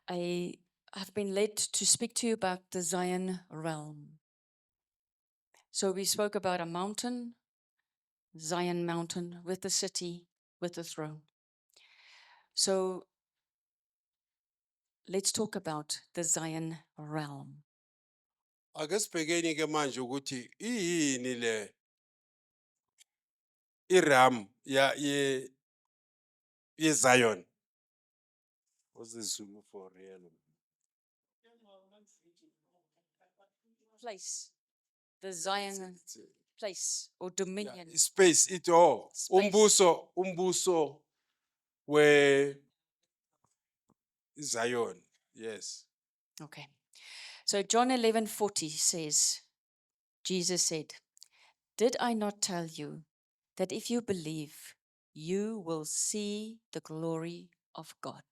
I have been led to speak to you about the Zion realm. So we spoke about a mountain, Zion mountain, with the city, with the throne. So let's talk about the Zion realm. Ake sibhekeni ke manje ukuthi iyini le iram ye Zion. What's the Zulu for real? Place, the Zion place or dominion. Space it all. Space. Umbuso we Zion. Yes. Okay. So John 11:40 says, Jesus said, "Did I not tell you that if you believe, you will see the glory of God?"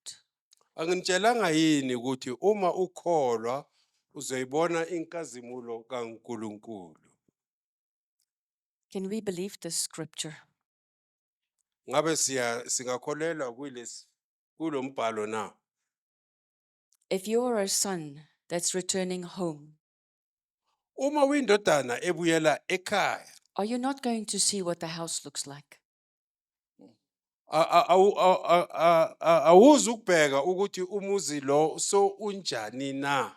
Anginitshelanga yini ukuthi uma ukholwa uzoyibona inkazimulo kaNkuluNkulu. Can we believe this scripture? Ngabe singakholelwa kulombhalo na? If you are a son that's returning home, Uma uyindodana ebuyela ekhaya, are you not going to see what the house looks like? awuzi ukubheka ukuthi umuzi lo so unjani na?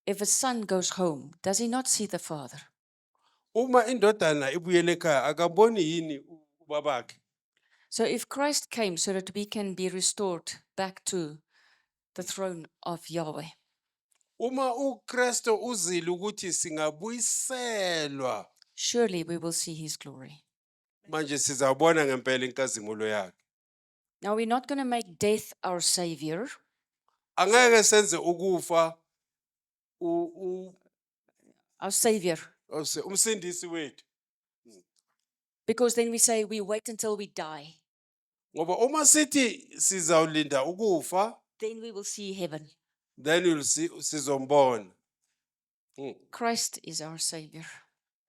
If a son goes home, does he not see the father? Uma indodana ibuyela ekhaya akaboni yini ubabakhe? So if Christ came so that we can be restored back to the throne of Yahweh, Uma uKristu uzile ukuthi singabuyiselwa, surely we will see his glory. manje sizabona ngempela inkazimulo yakhe. Now, we're not going to make death our savior. Angeke senze ukufa Our savior. umsindisi wethu. Because then we say we wait until we die. Ngoba uma sithi sizawulinda ukufa, Then we will see heaven. then you'll see sizombona. Christ is our savior.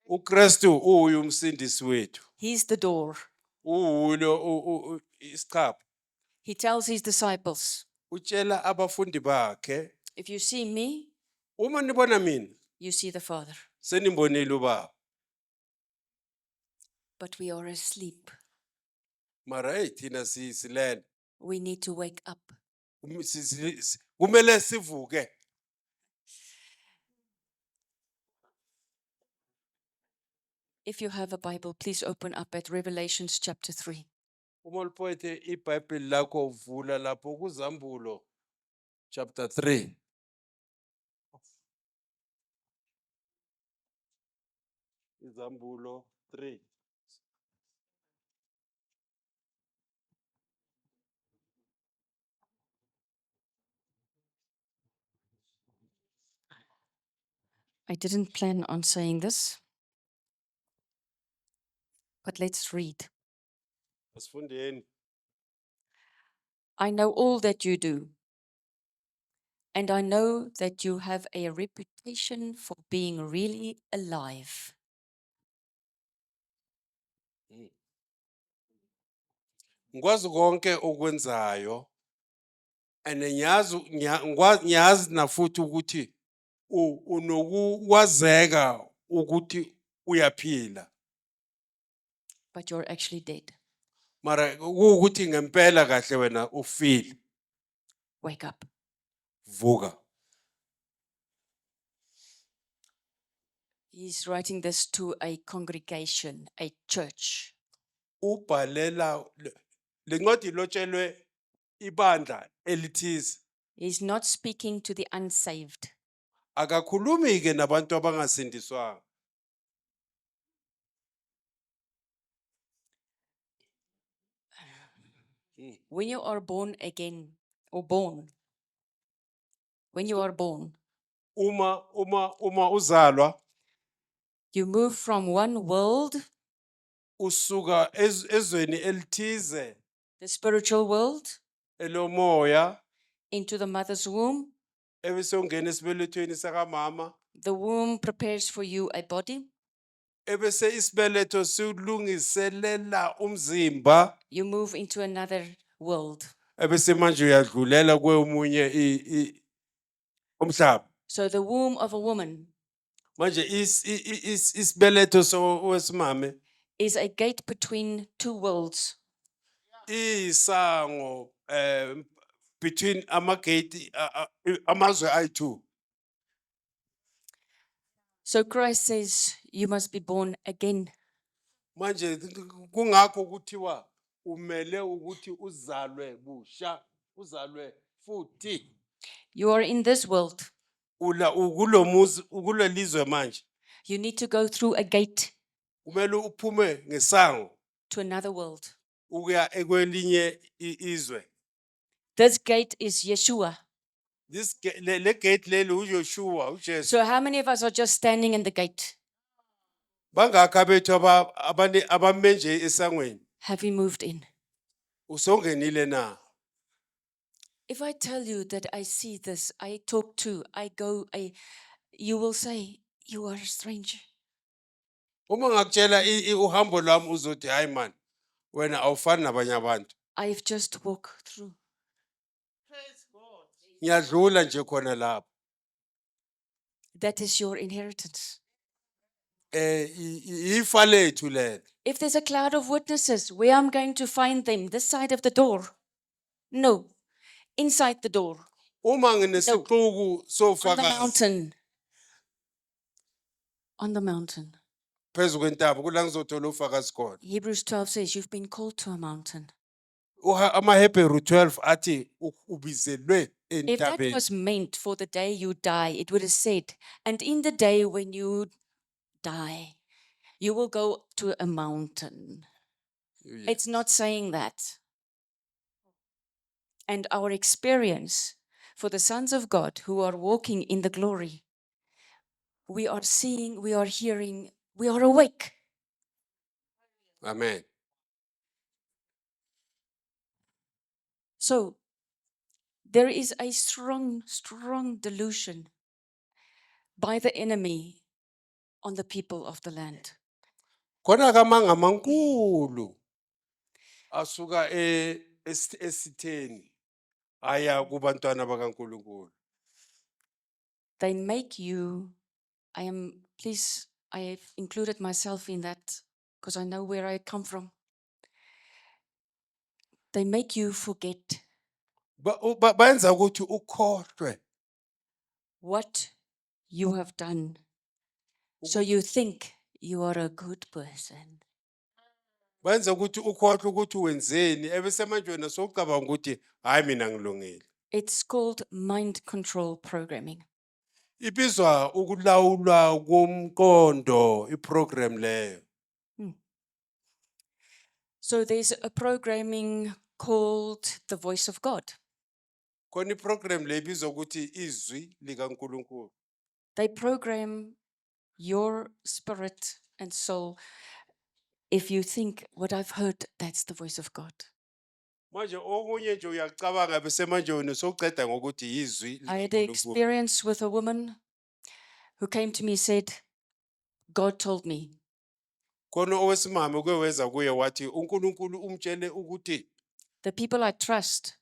uKristu uyu umsindisi wethu. He's the door. Ulo isichapho. He tells his disciples, Utshela abafundi bakhe, if you see me, uma nibona mina, you see the Father. senimbonile ubaba. But we are asleep. Mara hey thina silele. We need to wake up. Kumele sivuke. If you have a Bible, please open up at Revelations chapter 3. Uma uliphethe iBhayibheli lakho uvula lapho kuZambulo chapter 3. Izambulo 3. I didn't plan on saying this, but let's read. Asifundeni. I know all that you do, and I know that you have a reputation for being really alive. Ngikwazi konke okwenzayo and ngiyazi nafuthi ukuthi unokuwazeka ukuthi uyaphila. But you're actually dead. Mara ukuthi ngempela kahle wena ufile. Wake up. Vuka. He's writing this to a congregation, a church. Ubhalela lencwadi lotshelwe ibandla elithize. He's not speaking to the unsaved. Akakhulumi ke nabantu abangasindiswanga. When you are born again, or born, when you are born, Uma uzalwa, you move from one world, usuka ezweni elithize, the spiritual world, elomoya, into the mother's womb. ebese ungena esibelethweni sakamama, The womb prepares for you a body. ebese isibeletho silungiselela umzimba, You move into another world. ebese manje uyadlulela kwemunye umhlaba. So the womb of a woman Manje isibeletho wesimame is a gate between two worlds. isango between amagate amazwe ayi-2. So Christ says you must be born again. Manje kungakho kuthiwa umele ukuthi uzalwe busha, uzalwe futhi. You are in this world. Ukulelizwe manje You need to go through a gate kumele uphume ngesango to another world. ukuya ekwelinye izwe. This gate is Yeshua. Le gate leli uJoshua uJesu. So how many of us are just standing in the gate? Bangaka bethu abame nje esangweni. Have you moved in? Usongenile na? If I tell you that I see this, I talk to, I go, you will say, you are a stranger. Uma ngakutshela uhambo lwami uzothi hayi man wena awufani nabanye abantu. I've just walked through. Ngiyadlula nje khona lapho. That is your inheritance. Ifa lethu lelo. If there's a cloud of witnesses, where I'm going to find them? This side of the door? No. Inside the door. Uma nginesixuku On the sofakazi mountain. On the mountain. phezu kwentaba kula ngizothola ufakazi khona. Hebrews 12 says you've been called to a mountain. AmaHebheru 12 athi ubizelwe If that entabeni. was meant for the day you die, it would have said, and in the day when you die, you will go to a mountain. It's not saying that. And our experience for the sons of God who are walking in the glory, we are seeing, we are hearing, we are awake. Amen. So there is a strong, strong delusion by the enemy on the people of the land. Khona kamanga mankulu asuka esitheni aya kubantwana bakaNkulunkulu. They make you, please, I have included myself in that because I know where I come from. They make you forget Bayenza ukuthi ukhohlwe what you have done. So you think you are a good person. bayenza ukuthi ukhohlwe ukuthi wenzeni ebese manje wena sowucabanga ukuthi hayi mina ngilungile. It's called mind control programming. Ibizwa ukulawulwa komqondo iprogram leyo. So there's a programming called the voice of God. Khona iprogram le ibizwa ukuthi izwi likaNkulunkulu. They program your spirit and soul. If you think what I've heard, that's the voice of God. Manje okunye nje uyacabanga bese manje wena sowuceda ngokuthi izwi I had an likaNkulunkulu. experience with a woman who came to me, said, God told me. Khona owesimame kweweza kuye wathi uNkulunkulu umtshele ukuthi The people I trust,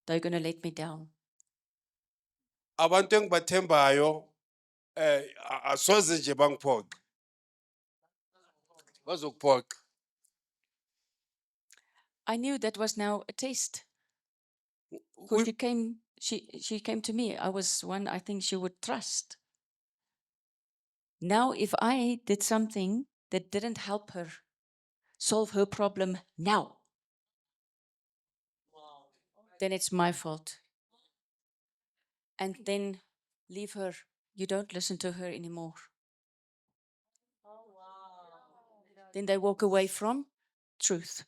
they're going to let me down. abantu engibathembayo asoze nje bangiphoxe. Bazokuphoxa. I knew that was now a test. Because she came to me. I was one I think she would trust. Now, if I did something that didn't help her solve her problem now, then it's my fault. And then leave her. You don't listen to her anymore. Then they walk away from truth.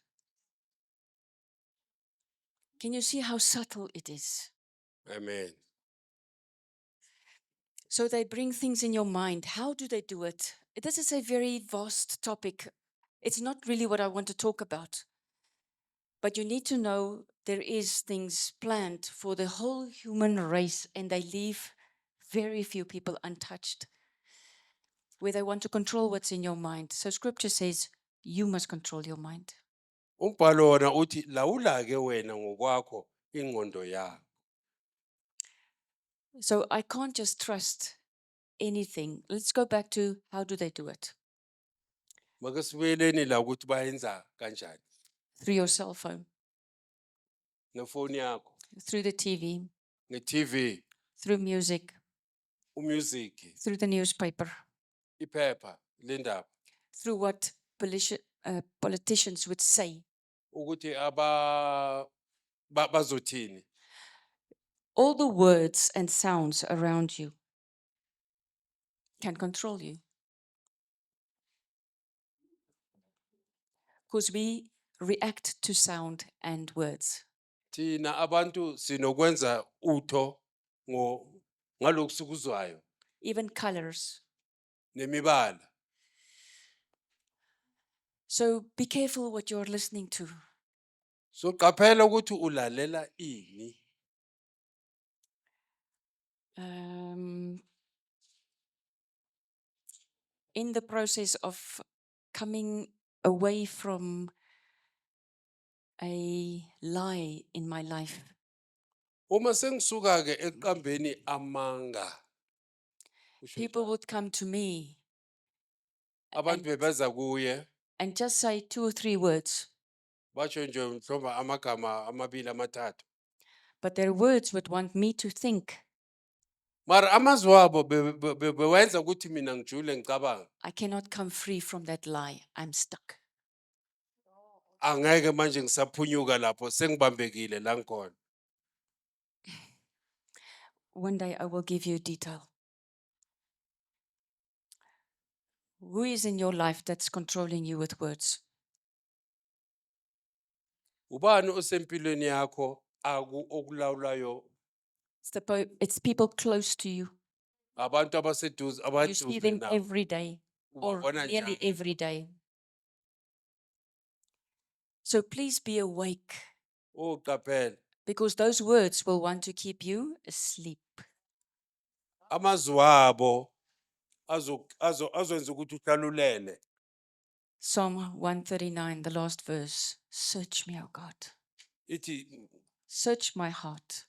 Can you see how subtle it is? Amen. So they bring things in your mind. How do they do it? This is a very vast topic. It's not really what I want to talk about. But you need to know there is things planned for the whole human race, and they leave very few people untouched, where they want to control what's in your mind. So scripture says you must control your mind. Umbhalo wona uthi lawula ke wena ngokwakho ingqondo yakho. So I can't just trust anything. Let's go back to how do they do it? Make sibuyeleni la ukuthi bayenza kanjani. Through your cell phone, Ngefoni yakho, through the TV, nge-TV, through music, umusic, through the newspaper, iphepha lendaba through what politicians would say. ukuthi bazothini. All the words and sounds around you can control you. Because we react to sound and words. Thina abantu sinokwenza utho ngalokhu sikuzwayo Even colors. nemibala. So be careful what you're listening to. So qaphela ukuthi ulalela ini. In the process of coming away from a lie in my life, Uma sengisuka ke eqambeni amanga. people would come to me Abantu bebeza kuye and just say 2 or 3 words, basho nje mhlomba amagama amabili amathathu. but their words would want me to think. Mara amazwi wabo bewenza ukuthi mina ngijule ngicabanga. I cannot come free from that lie. I'm stuck. Angeke manje ngisaphunyuka lapho sengibambekile la ngikhona. One day I will give you detail. Who is in your life that's controlling you with words? Ubani osempilweni yakho okulawulayo? It's people close to you. Abantu abaseduze You see them every day or nearly every day. So please be awake, Oh qaphela. because those words will want to keep you asleep. Amazwi wabo azwenza ukuthi uhlalulele. Psalm 139, the last verse. Search me, O God. Ithi Search my heart.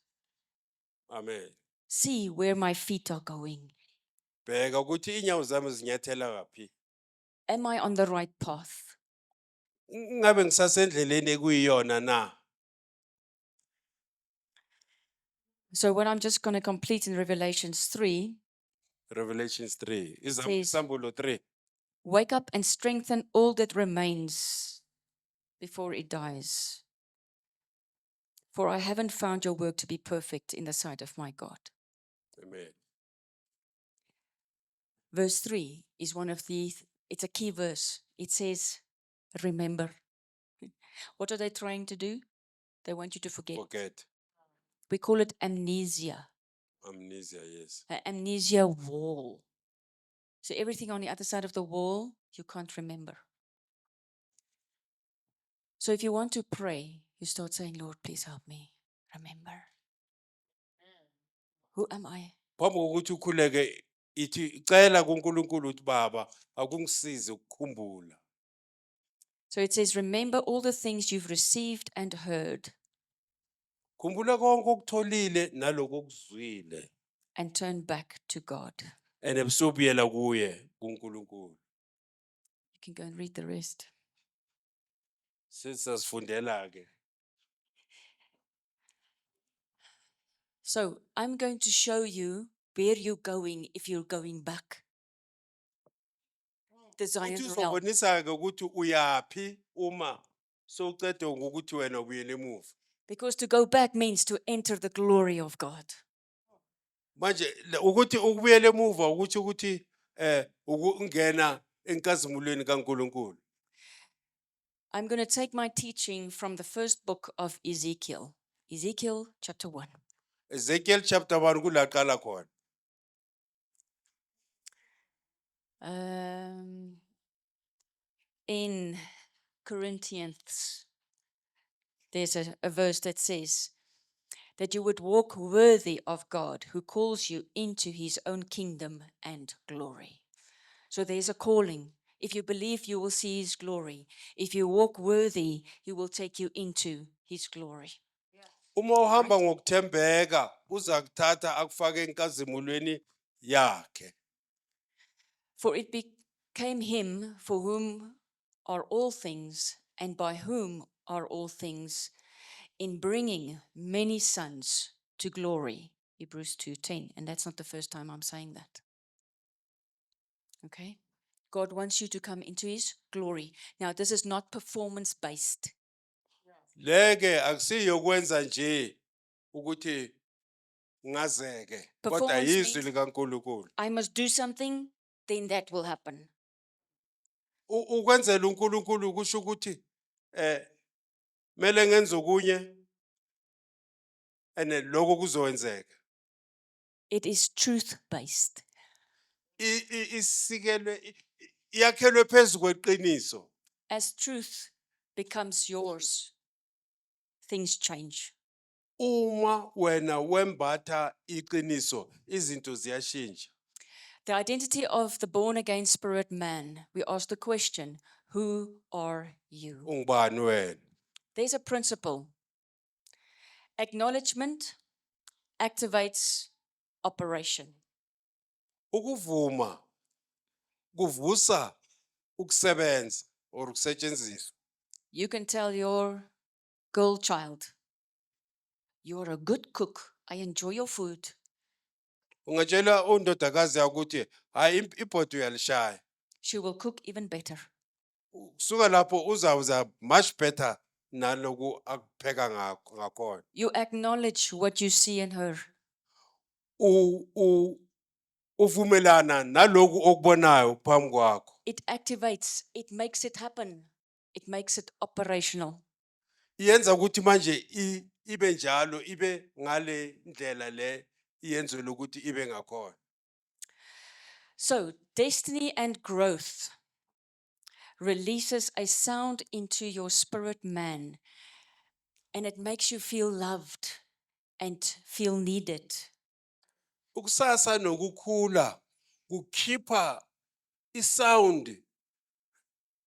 amen. See where my feet are going. Bheka ukuthi inyawo zami zinyathela kaphi. Am I on the right path? Ngabe ngisasendleleni ekuyiyona na? So what I'm just going to complete in Revelations 3, Revelations 3. Says- Isambulo 3. wake up and strengthen all that remains before it dies. For I haven't found your work to be perfect in the sight of my God. Amen. Verse 3 is it's a key verse. It says, remember. What are they trying to do? They want you to forget. Forget. We call it amnesia, Amnesia, yes. an amnesia wall. So everything on the other side of the wall, you can't remember. So if you want to pray, you start saying, Lord, please help me remember. Who am I? Phambi kokuthi ukhuleke ithi cela kuNkulunkulu uthi Baba akungisize ukukhumbula. So it says, remember all the things you've received and heard, Khumbula konke okutholile naloko okuzwile. and turn back to God. Ene busubuyela kuye kuNkulunkulu. You can go and read the rest. Sesifundela ke. So I'm going to show you where you're going if you're going back. The Zion Uthi realm. uzobonisa ke ukuthi uyapi uma sowucede ngokuthi wena ubuyele emuva. Because to go back means to enter the glory of God. Manje ukuthi ukubuyela emuva ukuthi ukungena enkazimulweni kaNkulunkulu. I'm going to take my teaching from the first book of Ezekiel. Ezekiel chapter 1. Ezekiel chapter 1 kulaqala khona. In Corinthians, there's a verse that says that you would walk worthy of God who calls you into his own kingdom and glory. So there's a calling. If you believe, you will see his glory. If you walk worthy, he will take you into his glory. Uma uhamba ngokuthembeka uza kuthatha akufake enkazimulweni yakhe. For it became him for whom are all things, and by whom are all things, in bringing many sons to glory. Hebrews 2:10. And that's not the first time I'm saying that. Okay? God wants you to come into his glory. Now, this is not performance based. Leke akusiyo kwenza nje ukuthi ngazeke kodwa Performance yizwi means likaNkulunkulu. I must do something, then that will happen. Ukwenzela uNkulunkulu kusho ukuthi mele ngenze okunye ene lokho kuzokwenzeka. It is truth based. Isikelwe yakhelwe phezulu kweqiniso. As truth becomes yours, things change. Uma wena wembatha iqiniso izinto ziyashintsha. The identity of the born again spirit man, we ask the question, who are you? Ungubani wena? There's a principle. Acknowledgement activates operation. Ukuvuma kuvusa ukusebenza or ukusetshenziswa. You can tell your girl child, you're a good cook. I enjoy your food. Ungatshela undodakazi yakho ukuthi hayi ibhodi uyalishaya. She will cook even better. Kusuka lapho uzawuza much better naloku akupheka ngakhona. You acknowledge what you see in her. Uvumelana naloku okubonayo phambi kwakho. It activates, it makes it happen. It makes it operational. Iyenza ukuthi manje ibe njalo ibe ngale ndlela le iyenzwe ukuthi ibe ngakhona. So, destiny and growth releases a sound into your spirit man, and it makes you feel loved and feel needed. Ukusasa nokukhula kukhipha isound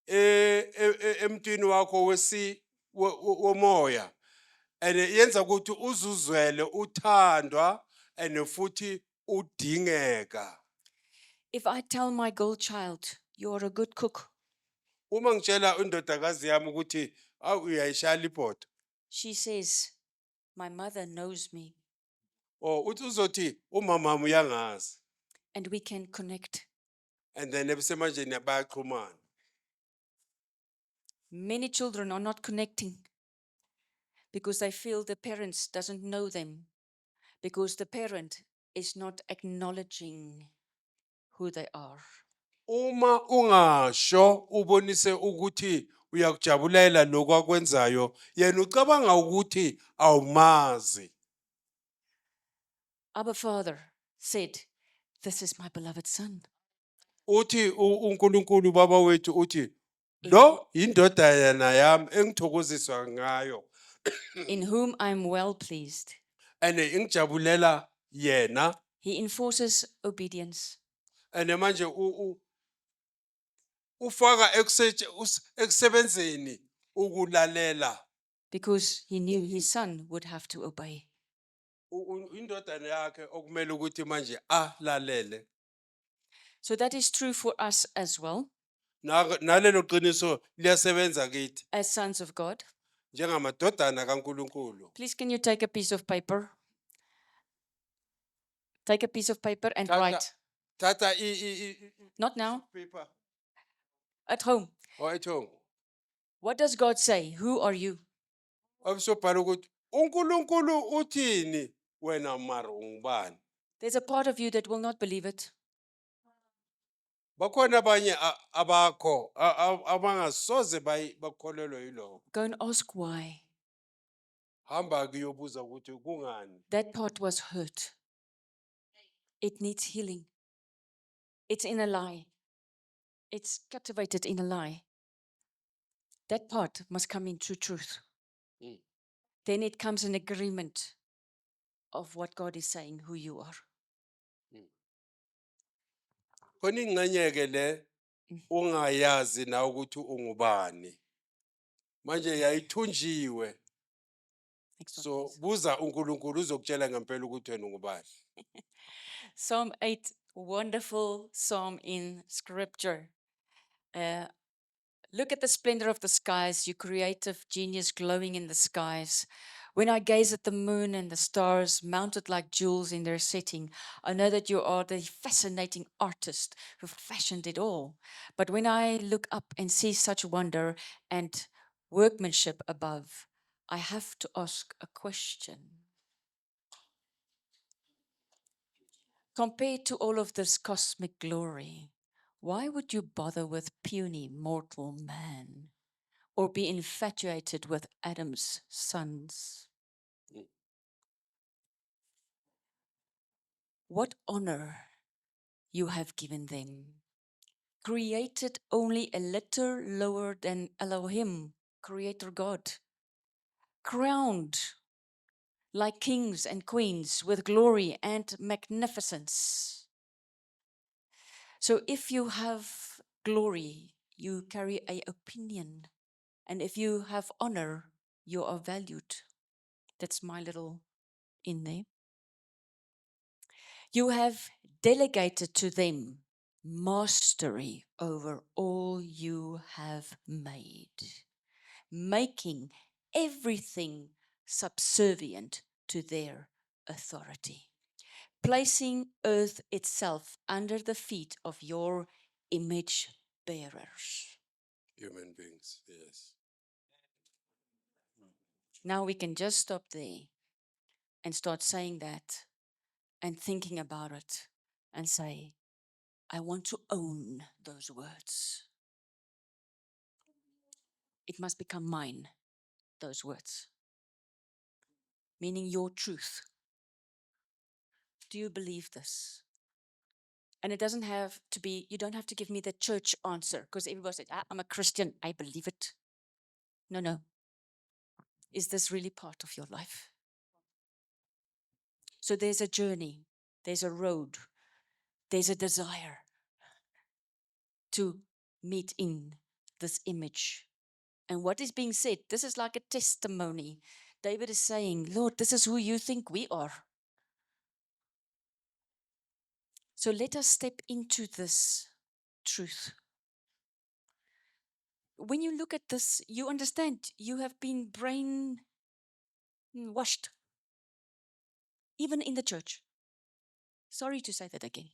emntwini wakho womoya ene yenza ukuthi uzuzwele uthandwa ene futhi udingeka. If I tell my girl child, you're a good cook, Uma ngitshela indodakazi yami ukuthi uyayishala ibhodo she says, my mother knows me, or uthi uzothi umama uyangazi and we can connect. and then ebisemanje bayaxhumana. Many children are not connecting because they feel the parents doesn't know them, because the parent is not acknowledging who they are. Uma ungasho ubonise ukuthi uyakujabulela lokho akwenzayo yena ucabanga ukuthi awumazi. Abba Father said, this is my beloved son. Uthi uNkulunkulu baba wethu uthi lo indodana yami engithokoziswa ngayo In whom I'm well pleased. ene ingijabulela yena He enforces obedience. ene manje ufaka ekusebenzeni ukulalela. Because he knew his son would have to obey. Indodana yakhe okumele ukuthi manje alalele. So that is true for us as well, Nalelo qiniso liyasebenza kithi as sons of God. njengamadodana kaNkulunkulu. Please, can you take a piece of paper? Take a piece of paper and write. Tata Not now, paper at home. or at home. What does God say? Who are you? Abisobhala ukuthi uNkulunkulu uthini wena mara ungubani. There's a part of you that will not believe it. Bakhona abanye abakho abangasoze bakholelwe yiloko. Go and ask why. Hamba kuyobuza ukuthi kungani. That part was hurt. It needs healing. It's in a lie. It's captivated in a lie. That part must come into truth. Then it comes in agreement of what God is saying, who you are. Khona ingxenyeke le ungayazi na ukuthi ungubani. Manje yayithunjiwe. Next one, So please. buza uNkulunkulu uzokutshela ngempela ukuthi wena ungubani. Psalm 8, wonderful psalm in scripture. Look at the splendor of the skies, you creative genius glowing in the skies. When I gaze at the moon and the stars mounted like jewels in their setting, I know that you are the fascinating artist who fashioned it all. But when I look up and see such wonder and workmanship above, I have to ask a question. Compared to all of this cosmic glory, why would you bother with puny mortal man or be infatuated with Adam's sons? Mm. What honor you have given them, created only a little lower than Elohim, Creator God, crowned like kings and queens with glory and magnificence. So if you have glory, you carry an opinion. And if you have honor, you are valued. That's my little in there. You have delegated to them mastery over all you have made, making everything subservient to their authority, placing earth itself under the feet of your image bearers. Human beings, yes. Now we can just stop there and start saying that and thinking about it and say, I want to own those words. It must become mine, those words. Meaning your truth. Do you believe this? And it doesn't have to be, you don't have to give me the church answer because everybody says, I'm a Christian, I believe it. No. Is this really part of your life? So there's a journey, there's a road, there's a desire to meet in this image. And what is being said, this is like a testimony. David is saying, Lord, this is who you think we are. So let us step into this truth. When you look at this, you understand you have been brain washed, even in the church. Sorry to say that again.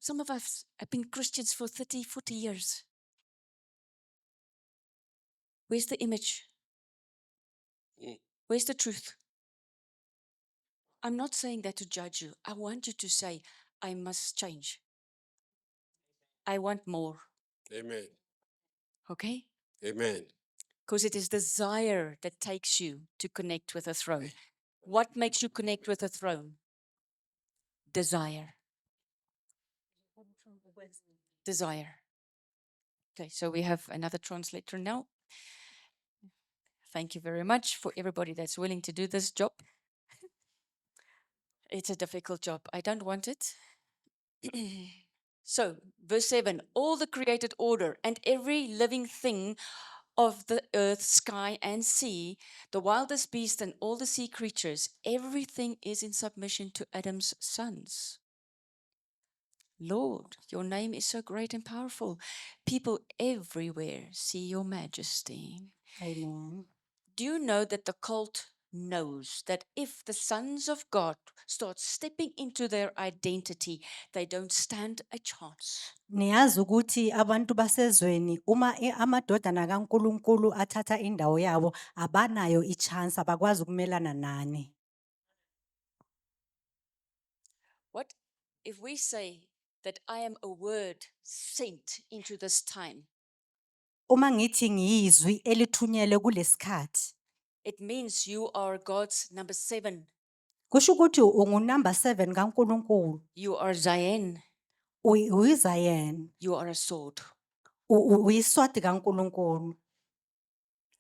Some of us have been Christians for 30, 40 years. Where's the image? Mm. Where's the truth? I'm not saying that to judge you. I want you to say, I must change. I want more. Amen. Okay? Amen. Because it is desire that takes you to connect with the throne. What makes you connect with the throne? Desire. Desire. Okay, so we have another translator now. Thank you very much for everybody that's willing to do this job. It's a difficult job. I don't want it. So, verse 7, all the created order and every living thing of the earth, sky, and sea, the wildest beast and all the sea creatures, everything is in submission to Adam's sons. Lord, your name is so great and powerful. People everywhere see your majesty. Amen. Do you know that the cult knows that if the sons of God start stepping into their identity, they don't stand a chance? Niyazi ukuthi abantu basezweni uma amadodana kaNkuluNkulu athatha indawo yabo abanayo ichance abakwazi ukumelana nani. What if we say that I am a word sent into this time? Uma ngithi ngiyizwi elithunyelwe kulesikhathi, It means you are God's number 7. kusho ukuthi ungunumber 7 kaNkuluNkulu. You are Zion. UyiZion. You are a sword. Uyiswati kaNkuluNkulu.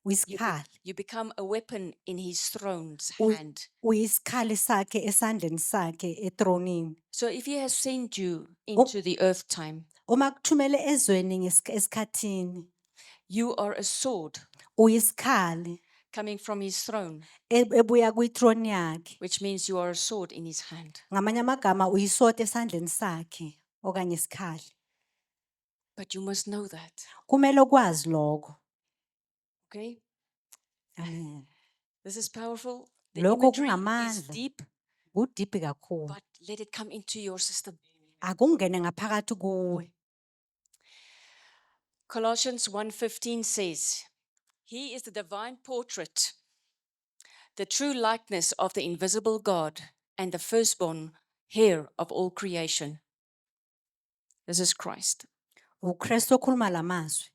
Uyisikhali. You become a weapon in his throne's Uy- hand. Uyisikhali sakhe esandleni sakhe etronini. So if he has sent you into the earth time, Uma kuthumele ezweni esikhathini, you are a sword uyisikhali coming from his throne, ebuya kwithrone yakhe. which means you are a sword in his hand. Ngamanye amagama uyisota esandleni sakhe okanye isikhali. But you must know that. Kumele ukwazi lokho. Okay? Amen. This is powerful. The Lokho imagery is kungamandla. deep, Kudeep kakhulu. but let it come into your system. Akungene ngaphakathi kuwe. Colossians 1:15 says, He is the divine portrait, the true likeness of the invisible God, and the firstborn heir of all creation. This is Christ. uKristu okhuluma lamazwi.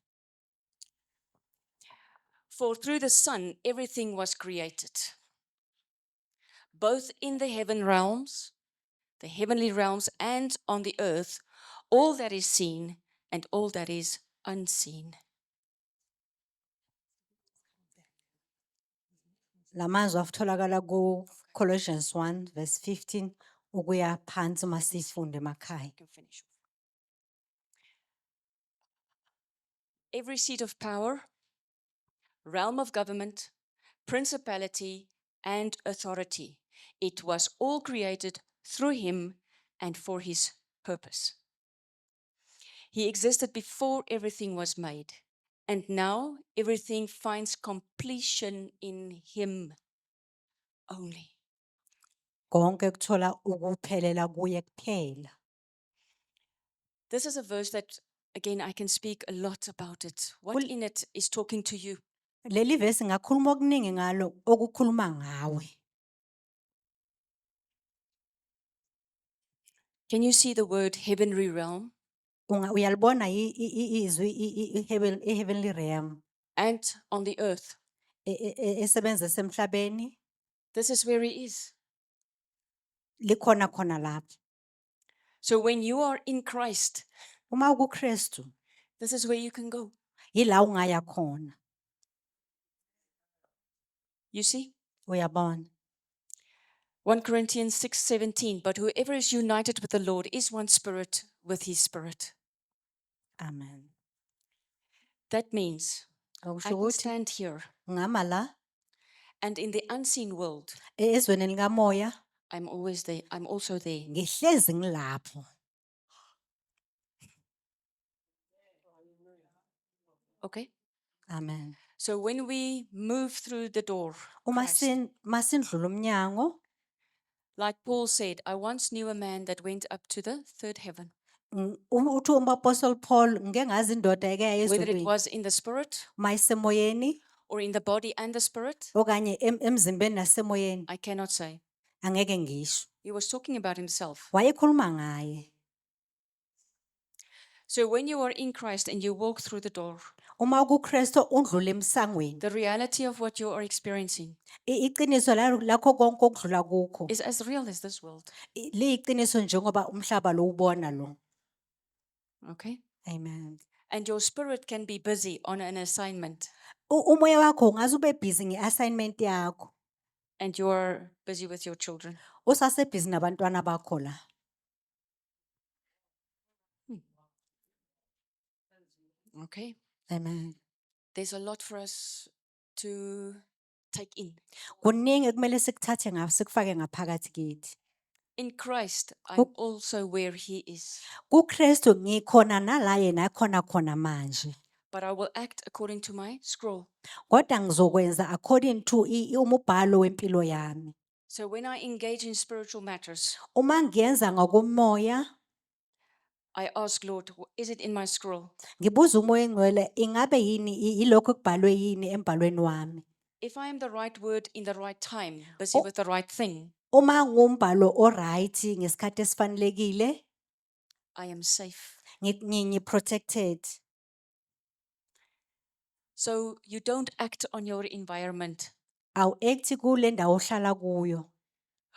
For through the Son, everything was created, both in the heavenly realms, and on the earth, all that is seen and all that is unseen. Lamazwi atholakala ku Colossians 1 verse 15 ukuya phansi masifunde emakhaya. Can finish. Every seat of power, realm of government, principality, and authority, it was all created through him and for his purpose. He existed before everything was made, and now everything finds completion in him only. Konke kuthola ukuphelela kuye kuphela. This is a verse that, again, I can speak a lot about it. What Kul- in it is talking to you? Leli verse ngakhuluma okuningi ngalo okukhuluma ngawe. Can you see the word heavenly realm? Uyalibona izwi heavenly realm And on the earth. esebenza esemhlabeni This is where he is. likhona khona lapho. So when you are in Christ, Uma ukuKristu this is where you can go. yila ungaya khona. You see? Uyabona? 1 Corinthians 6:17. But whoever is united with the Lord is one spirit with his spirit. Amen. That means I Okusho can ukuthi stand here, ngama la and in the unseen world, ezweni likamoya I'm always there. I'm also there. ngihlezi ngilapho. Okay? Amen. So when we move through the door, Uma Christ, masindlula umnyango, like Paul said, I once knew a man that went up to the third heaven. uthi uMapostle Paul ngeke ngazi indoda eke Whether it ezulwini was in the spirit mayisemoyeni or in the body and the spirit, okanye emzimbeni nasemoyeni I cannot say. angeke ngisho. He was talking about himself. Wayekhuluma ngaye. So when you are in Christ and you walk through the door, Uma ukuKristu undlula emsangweni, the reality of what you are experiencing iqiniso lakho konke okudlula kukho is as real as this world. liyiqiniso njengoba umhlaba lo ubona lo. Okay? Amen. And your spirit can be busy on an assignment, Umoya wakho ungaze ube busy ngeassignment yakho. and you are busy with your children. Usasebhizi nabantwana bakho la. Okay? Amen. There's a lot for us to take in. Kuningi ekumele sikuthathe ngakho sikufake ngaphakathi kithi. In Christ, I'm also where he is, KuKristu ngikhona nala yena khona khona manje. but I will act according to my scroll. Kodwa ngizokwenza according to umubhalo wempilo yami. So when I engage in spiritual matters, Uma ngiyenza ngokomoya, I ask, Lord, is it in my scroll? ngibuza umoya engcwele ingabe yini ilokho kubhalwe yini embhalweni wami. If I am the right word in the right time, busy with the right thing, Uma ngumbhalo oright ngesikhathi esifanelekile, I am safe. protected. So you don't act on your environment. Awu act kule ndawo ohlala kuyo.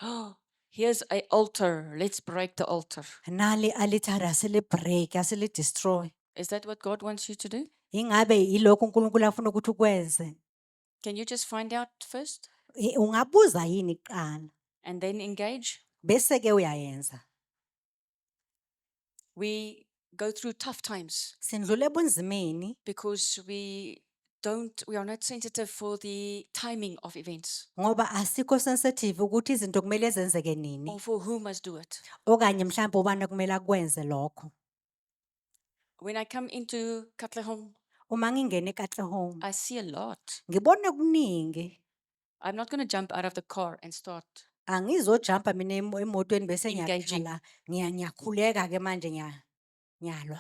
Oh, here's an altar. Let's break the altar. Nali alithara asile break asile destroy. Is that what God wants you to do? Ingabe ilokho uNkulunkulu afuna ukuthi ukwenze? Can you just find out first Ungabuza yini kuqala and then engage? bese ke uyayenza. We go through tough times Sindlule ebunzimeni because we are not sensitive for the timing of events ngoba asikho sensitive ukuthi izinto kumele zenzeke nini or for who must do it. okanye mhlawumbe ubani kumele akwenze lokho. When I come into Katlehong, Uma ngingena eKatlehong I see a lot. ngibona kuningi. I'm not going to jump out of the car and start. Angizojumpa mina emotweni bese Engaging. ngiyakhala ngiyakhuleka ke manje ngiyalwa.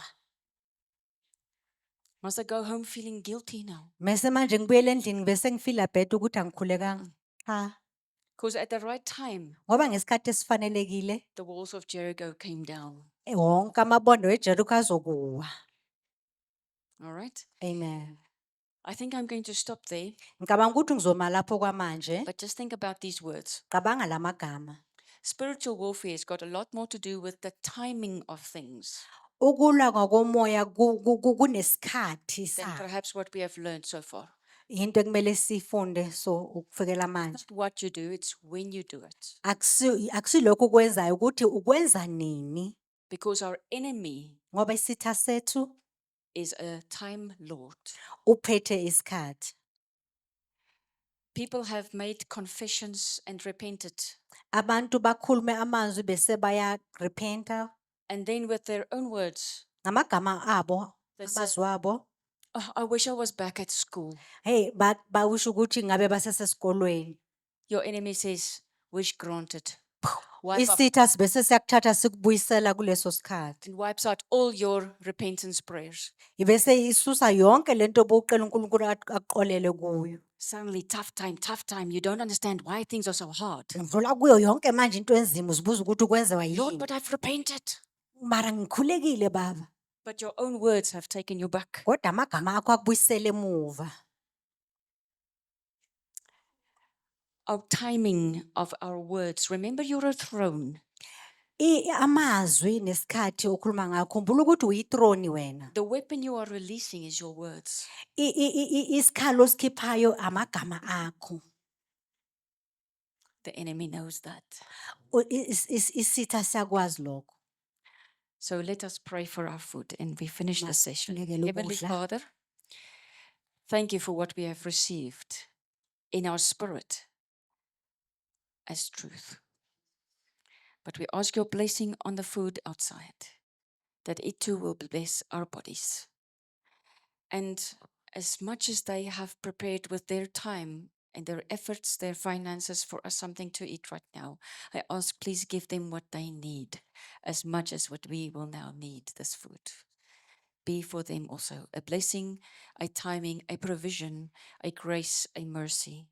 Must I go home feeling guilty now? Mase manje ngibuyele endlini bese ngifila bad ukuthi angikhulekanga. Cha, Because at the right time, ngoba ngesikhathi esifanelekile the walls of Jericho came down. wonke amabondo eJericho azokuwa. All right. Amen. I think I'm going to stop there, Ngicabanga ukuthi ngizoma lapho kwamanje. but just think about these words. Cabanga lamagama. Spiritual warfare has got a lot more to do with the timing of things Ukulwa ngokomoya kunesikhathi than sa. perhaps what we have learned so far. Into ekumele sifunde so ukufikela manje. Not what you do, it's when you do it. Akusilokho ukwenzayo ukuthi ukwenza nini Because our enemy ngoba isitha sethu is a time lord. uphethe isikhathi. People have made confessions and repented. Abantu bakhulume amazwi bese baya repenta And then with their own words, ngamagama abo they say, amazwi abo. "Oh, I wish I was back at school." Hey bawusho ukuthi ngabe basesesikolweni. Your enemy says, "Wish granted." Wipe up Isitha bese siyakuthatha sikubuyisela kuleso sikhathi. and wipes out all your repentance prayers. Ibese isusa yonke lento bowucela uNkulunkulu akuxolele kuyo. Suddenly, tough time. You don't understand why things are so hard. Ngidlula kuyo yonke manje into enzima uzibuza ukuthi kwenziwa Lord, yini. but I've repented. Mara ngikhulekile baba. But your own words have taken you back. Kodwa amagama akho akubuyisela emuva. Our timing of our words. Remember, you're a throne. Amazwi nesikhathi okhuluma ngakho khumbula ukuthi uyithrone wena. The weapon you are releasing is your words. Isikhalo osikhiphayo amagama akho. The enemy knows that. Isitha siyakwazi lokho. So let us pray for our food and we finish the session. Sinikele Heavenly ukudla. Father, thank you for what we have received in our spirit as truth. But we ask your blessing on the food outside, that it too will bless our bodies. And as much as they have prepared with their time and their efforts, their finances for us something to eat right now, I ask, please give them what they need as much as what we will now need this food. Be for them also a blessing, a timing, a provision, a grace, a mercy.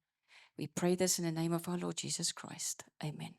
We pray this in the name of our Lord Jesus Christ. Amen.